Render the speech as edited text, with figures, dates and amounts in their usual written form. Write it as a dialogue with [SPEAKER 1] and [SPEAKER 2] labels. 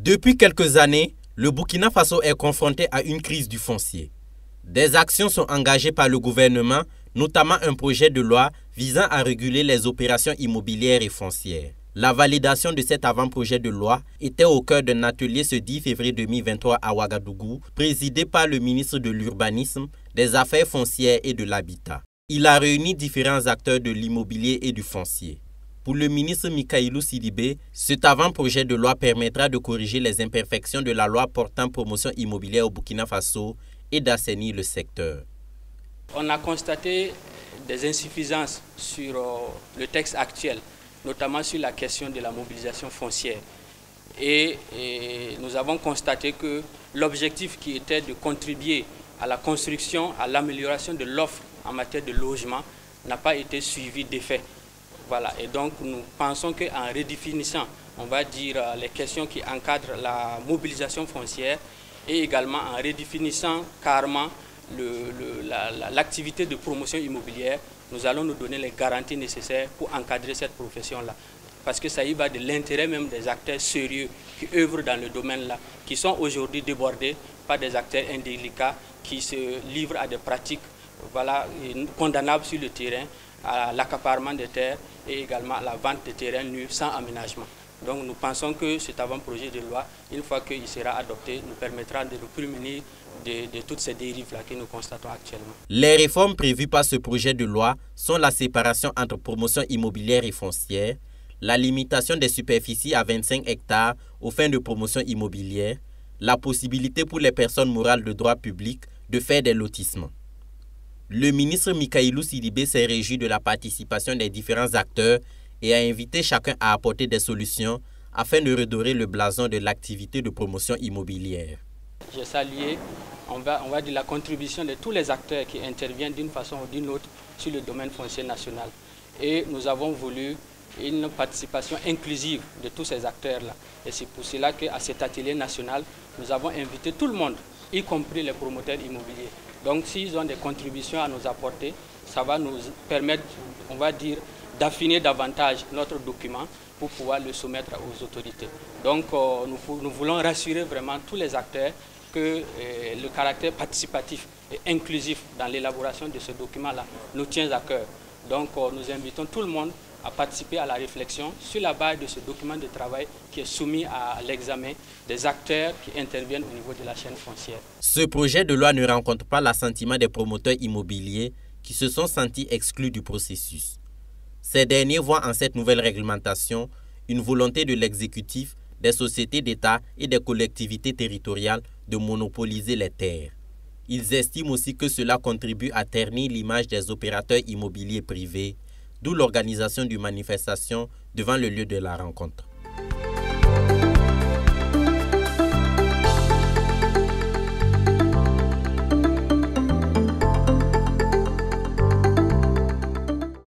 [SPEAKER 1] Depuis quelques années, le Burkina Faso est confronté à une crise du foncier. Des actions sont engagées par le gouvernement, notamment un projet de loi visant à réguler les opérations immobilières et foncières. La validation de cet avant-projet de loi était au cœur d'un atelier ce 10 février 2023 à Ouagadougou, présidé par le ministre de l'Urbanisme, des Affaires foncières et de l'Habitat. Il a réuni différents acteurs de l'immobilier et du foncier. Pour le ministre Mikailou Sidibé, cet avant-projet de loi permettra de corriger les imperfections de la loi portant promotion immobilière au Burkina Faso et d'assainir le secteur.
[SPEAKER 2] On a constaté des insuffisances sur le texte actuel, notamment sur la question de la mobilisation foncière. Et nous avons constaté que l'objectif qui était de contribuer à la construction, à l'amélioration de l'offre en matière de logement n'a pas été suivi d'effet. Voilà. Et donc nous pensons qu'en redéfinissant, on va dire, les questions qui encadrent la mobilisation foncière et également en redéfinissant carrément l'activité de promotion immobilière, nous allons nous donner les garanties nécessaires pour encadrer cette profession-là. Parce que ça y va de l'intérêt même des acteurs sérieux qui œuvrent dans le domaine-là, qui sont aujourd'hui débordés par des acteurs indélicats qui se livrent à des pratiques condamnables sur le terrain, à l'accaparement des terres et également à la vente des terrains nus sans aménagement. Donc nous pensons que cet avant-projet de loi, une fois qu'il sera adopté, nous permettra de nous prémunir de toutes ces dérives-là que nous constatons actuellement.
[SPEAKER 1] Les réformes prévues par ce projet de loi sont la séparation entre promotion immobilière et foncière, la limitation des superficies à 25 hectares aux fins de promotion immobilière, la possibilité pour les personnes morales de droit public de faire des lotissements. Le ministre Mikailou Sidibé s'est réjoui de la participation des différents acteurs et a invité chacun à apporter des solutions afin de redorer le blason de l'activité de promotion immobilière.
[SPEAKER 2] J'ai salué, on va dire, la contribution de tous les acteurs qui interviennent d'une façon ou d'une autre sur le domaine foncier national. Et nous avons voulu une participation inclusive de tous ces acteurs-là. Et c'est pour cela qu'à cet atelier national, nous avons invité tout le monde, y compris les promoteurs immobiliers. Donc s'ils ont des contributions à nous apporter, ça va nous permettre, on va dire, d'affiner davantage notre document pour pouvoir le soumettre aux autorités. Donc nous voulons rassurer vraiment tous les acteurs que le caractère participatif et inclusif dans l'élaboration de ce document-là nous tient à cœur. Donc nous invitons tout le monde à participer à la réflexion sur la base de ce document de travail qui est soumis à l'examen des acteurs qui interviennent au niveau de la chaîne foncière.
[SPEAKER 1] Ce projet de loi ne rencontre pas l'assentiment des promoteurs immobiliers qui se sont sentis exclus du processus. Ces derniers voient en cette nouvelle réglementation une volonté de l'exécutif, des sociétés d'État et des collectivités territoriales de monopoliser les terres. Ils estiment aussi que cela contribue à ternir l'image des opérateurs immobiliers privés, d'où l'organisation d'une manifestation devant le lieu de la rencontre.